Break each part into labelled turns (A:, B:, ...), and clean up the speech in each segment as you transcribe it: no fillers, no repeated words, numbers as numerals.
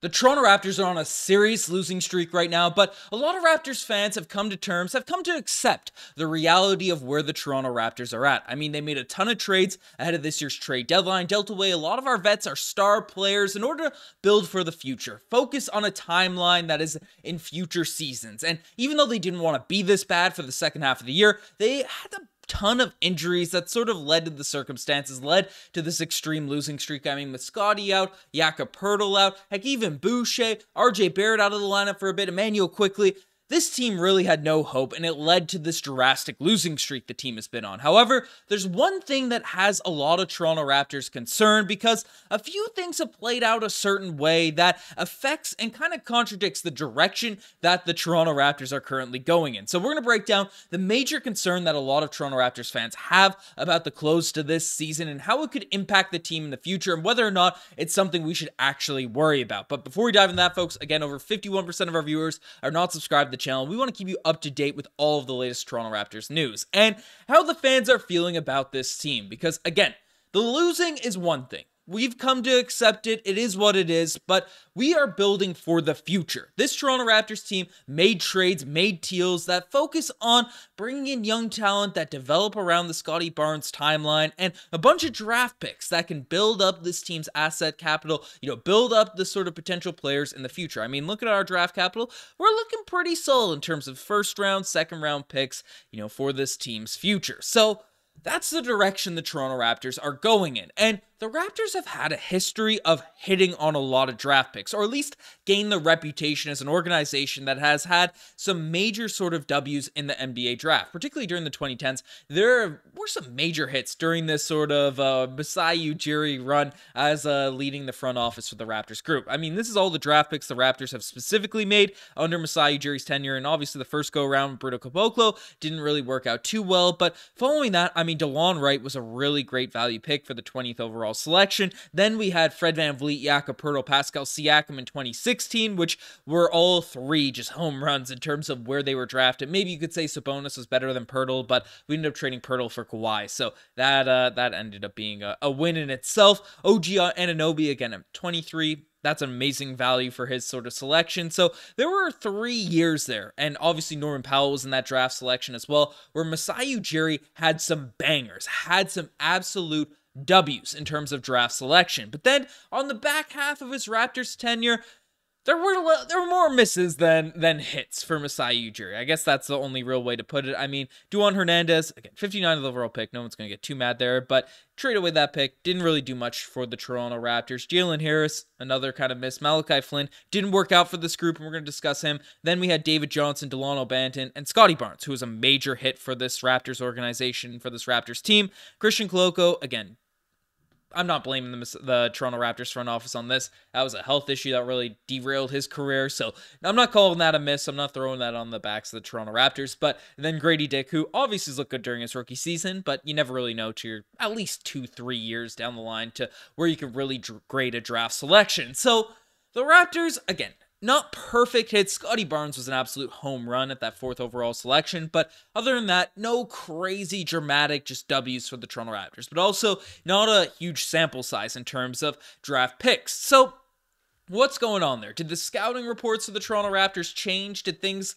A: The Toronto Raptors are on a serious losing streak right now, but a lot of Raptors fans have come to accept the reality of where the Toronto Raptors are at. I mean, they made a ton of trades ahead of this year's trade deadline, dealt away a lot of our vets, our star players, in order to build for the future. Focus on a timeline that is in future seasons. And even though they didn't want to be this bad for the second half of the year, they had a ton of injuries that sort of led to the circumstances, led to this extreme losing streak. I mean, with Scotty out, Jakob Poeltl out, heck, even Boucher, RJ Barrett out of the lineup for a bit, Emmanuel quickly. This team really had no hope, and it led to this drastic losing streak the team has been on. However, there's one thing that has a lot of Toronto Raptors concerned, because a few things have played out a certain way that affects and kind of contradicts the direction that the Toronto Raptors are currently going in. So we're going to break down the major concern that a lot of Toronto Raptors fans have about the close to this season and how it could impact the team in the future, and whether or not it's something we should actually worry about. But before we dive into that, folks, again, over 51% of our viewers are not subscribed to the channel. We want to keep you up to date with all of the latest Toronto Raptors news and how the fans are feeling about this team, because again, the losing is one thing. We've come to accept it. It is what it is, but we are building for the future. This Toronto Raptors team made trades, made deals that focus on bringing in young talent that develop around the Scotty Barnes timeline, and a bunch of draft picks that can build up this team's asset capital, build up the sort of potential players in the future. I mean, look at our draft capital. We're looking pretty solid in terms of first round, second round picks, for this team's future. So that's the direction the Toronto Raptors are going in. And the Raptors have had a history of hitting on a lot of draft picks, or at least gained the reputation as an organization that has had some major sort of W's in the NBA draft, particularly during the 2010s. There were some major hits during this sort of Masai Ujiri run as leading the front office for the Raptors group. I mean, this is all the draft picks the Raptors have specifically made under Masai Ujiri's tenure, and obviously the first go-around, Bruno Caboclo, didn't really work out too well, but following that, I mean, DeLon Wright was a really great value pick for the 20th overall selection. Then we had Fred VanVleet, Jakob Poeltl, Pascal Siakam in 2016, which were all three just home runs in terms of where they were drafted. Maybe you could say Sabonis was better than Poeltl, but we ended up trading Poeltl for Kawhi, so that ended up being a win in itself. OG Anunoby, again, at 23, that's an amazing value for his sort of selection. So there were 3 years there, and obviously Norman Powell was in that draft selection as well, where Masai Ujiri had some bangers, had some absolute W's in terms of draft selection. But then on the back half of his Raptors tenure, there were more misses than hits for Masai Ujiri. I guess that's the only real way to put it. I mean, Duan Hernandez, again, 59th overall pick. No one's going to get too mad there, but trade away that pick. Didn't really do much for the Toronto Raptors. Jalen Harris, another kind of miss. Malachi Flynn didn't work out for this group, and we're going to discuss him. Then we had David Johnson, Delano Banton, and Scotty Barnes, who was a major hit for this Raptors organization, for this Raptors team. Christian Koloko, again, I'm not blaming the Toronto Raptors front office on this. That was a health issue that really derailed his career, so I'm not calling that a miss. I'm not throwing that on the backs of the Toronto Raptors. But then Grady Dick, who obviously has looked good during his rookie season, but you never really know till you're at least 2-3 years down the line to where you can really grade a draft selection. So the Raptors, again, not perfect hits. Scotty Barnes was an absolute home run at that 4th overall selection, but other than that, no crazy dramatic just W's for the Toronto Raptors, but also not a huge sample size in terms of draft picks. So what's going on there? Did the scouting reports of the Toronto Raptors change? Did things,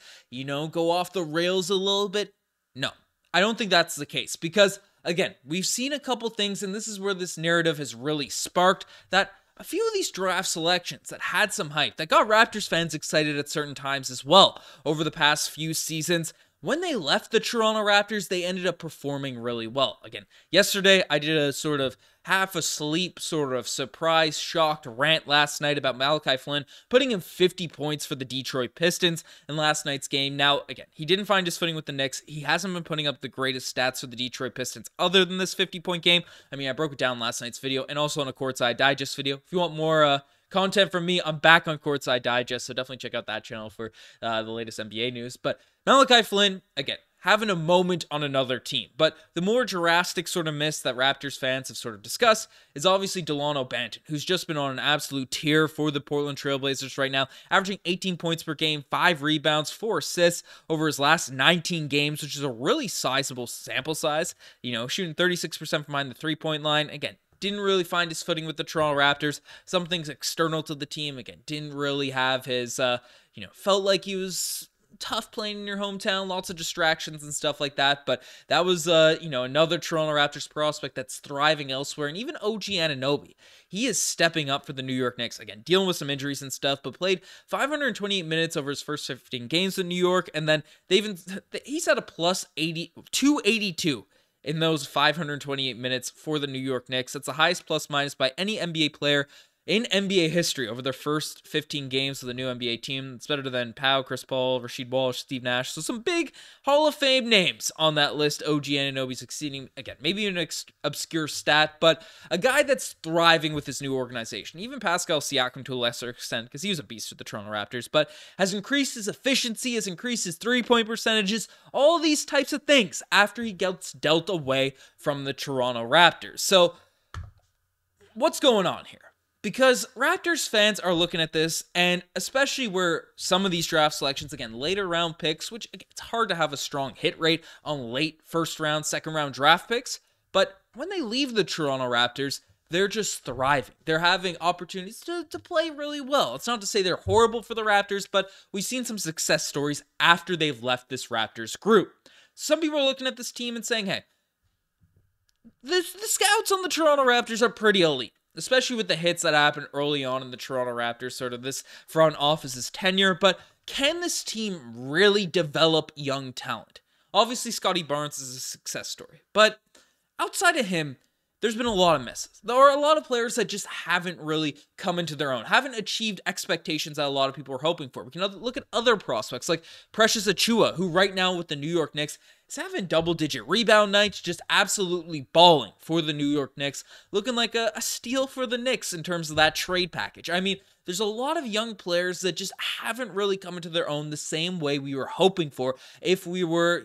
A: go off the rails a little bit? No, I don't think that's the case, because again, we've seen a couple things, and this is where this narrative has really sparked, that a few of these draft selections that had some hype, that got Raptors fans excited at certain times as well over the past few seasons, when they left the Toronto Raptors, they ended up performing really well. Again, yesterday I did a sort of half asleep, sort of surprise, shocked rant last night about Malachi Flynn putting in 50 points for the Detroit Pistons in last night's game. Now, again, he didn't find his footing with the Knicks. He hasn't been putting up the greatest stats for the Detroit Pistons other than this 50-point game. I mean, I broke it down last night's video and also on a Courtside Digest video. If you want more content from me, I'm back on Courtside Digest, so definitely check out that channel for the latest NBA news. But Malachi Flynn, again, having a moment on another team. But the more drastic sort of miss that Raptors fans have sort of discussed is obviously Delano Banton, who's just been on an absolute tear for the Portland Trailblazers right now, averaging 18 points per game, 5 rebounds, 4 assists over his last 19 games, which is a really sizable sample size. Shooting 36% from behind the three-point line. Again, didn't really find his footing with the Toronto Raptors. Some things external to the team, again, didn't really have his, felt like he was tough playing in your hometown, lots of distractions and stuff like that. But that was, another Toronto Raptors prospect that's thriving elsewhere. And even OG Anunoby, he is stepping up for the New York Knicks. Again, dealing with some injuries and stuff, but played 528 minutes over his first 15 games in New York. And then he's at a plus 282 in those 528 minutes for the New York Knicks. That's the highest plus minus by any NBA player in NBA history over their first 15 games of the new NBA team. It's better than Powell, Chris Paul, Rasheed Wallace, Steve Nash. So some big Hall of Fame names on that list. OG Anunoby succeeding, again, maybe an obscure stat, but a guy that's thriving with his new organization. Even Pascal Siakam to a lesser extent, because he was a beast with the Toronto Raptors, but has increased his efficiency, has increased his three-point percentages, all these types of things after he gets dealt away from the Toronto Raptors. So what's going on here? Because Raptors fans are looking at this, and especially where some of these draft selections, again, later round picks, which it's hard to have a strong hit rate on late first round, second round draft picks, but when they leave the Toronto Raptors, they're just thriving. They're having opportunities to play really well. It's not to say they're horrible for the Raptors, but we've seen some success stories after they've left this Raptors group. Some people are looking at this team and saying, hey, the scouts on the Toronto Raptors are pretty elite, especially with the hits that happened early on in the Toronto Raptors, sort of this front office's tenure. But can this team really develop young talent? Obviously, Scottie Barnes is a success story, but outside of him, there's been a lot of misses. There are a lot of players that just haven't really come into their own, haven't achieved expectations that a lot of people were hoping for. We can look at other prospects like Precious Achiuwa, who right now with the New York Knicks is having double-digit rebound nights, just absolutely balling for the New York Knicks, looking like a steal for the Knicks in terms of that trade package. I mean, there's a lot of young players that just haven't really come into their own the same way we were hoping for if we were,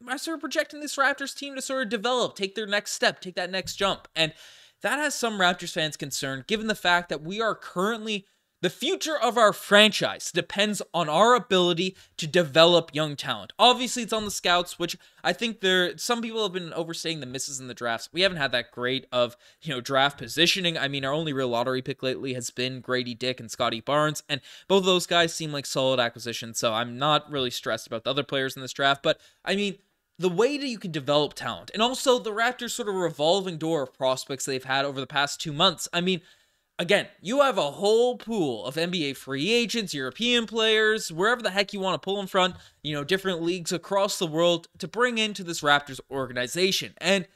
A: as we were projecting this Raptors team to sort of develop, take their next step, take that next jump. And that has some Raptors fans concerned, given the fact that we are currently, the future of our franchise depends on our ability to develop young talent. Obviously, it's on the scouts, which I think some people have been overstating the misses in the drafts. We haven't had that great of, draft positioning. I mean, our only real lottery pick lately has been Grady Dick and Scottie Barnes, and both of those guys seem like solid acquisitions, so I'm not really stressed about the other players in this draft. But, I mean, the way that you can develop talent, and also the Raptors' sort of revolving door of prospects they've had over the past 2 months. I mean, again, you have a whole pool of NBA free agents, European players, wherever the heck you want to pull them from, different leagues across the world to bring into this Raptors organization. And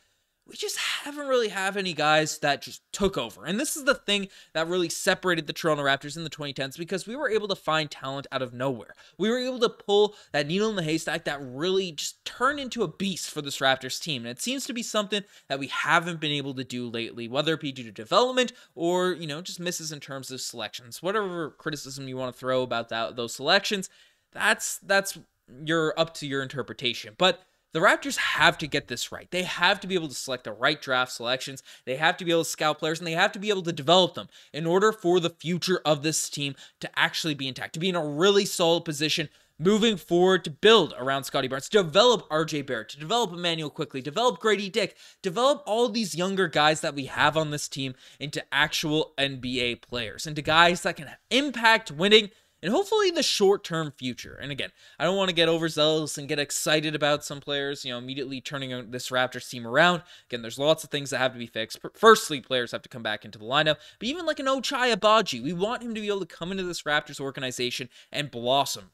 A: we just haven't really have any guys that just took over. And this is the thing that really separated the Toronto Raptors in the 2010s, because we were able to find talent out of nowhere. We were able to pull that needle in the haystack that really just turned into a beast for this Raptors team. And it seems to be something that we haven't been able to do lately, whether it be due to development or, just misses in terms of selections. Whatever criticism you want to throw about those selections, that's up to your interpretation. But the Raptors have to get this right. They have to be able to select the right draft selections. They have to be able to scout players, and they have to be able to develop them in order for the future of this team to actually be intact, to be in a really solid position moving forward, to build around Scottie Barnes, to develop RJ Barrett, to develop Emmanuel Quickley, develop Grady Dick, develop all these younger guys that we have on this team into actual NBA players, into guys that can impact winning and hopefully the short-term future. And again, I don't want to get overzealous and get excited about some players, immediately turning this Raptors team around. Again, there's lots of things that have to be fixed. Firstly, players have to come back into the lineup. But even like an Ochai Agbaji, we want him to be able to come into this Raptors organization and blossom,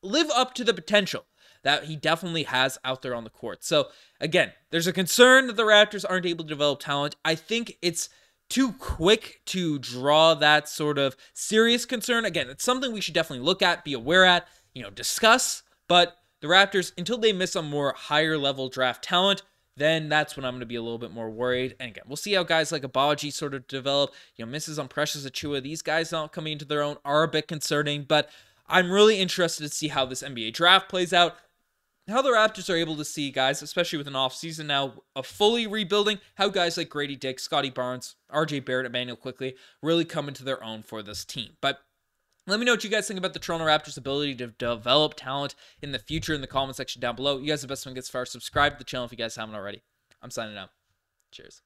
A: live up to the potential that he definitely has out there on the court. So again, there's a concern that the Raptors aren't able to develop talent. I think it's too quick to draw that sort of serious concern. Again, it's something we should definitely look at, be aware at, discuss. But the Raptors, until they miss on more higher level draft talent, then that's when I'm going to be a little bit more worried. And again, we'll see how guys like Agbaji sort of develop. Misses on Precious Achiuwa, these guys not coming into their own are a bit concerning. But I'm really interested to see how this NBA draft plays out. How the Raptors are able to see guys, especially with an offseason now of fully rebuilding, how guys like Grady Dick, Scottie Barnes, RJ Barrett, Emmanuel Quickley really come into their own for this team. But let me know what you guys think about the Toronto Raptors' ability to develop talent in the future in the comment section down below. You guys are the best one gets far. Subscribe to the channel if you guys haven't already. I'm signing out. Cheers.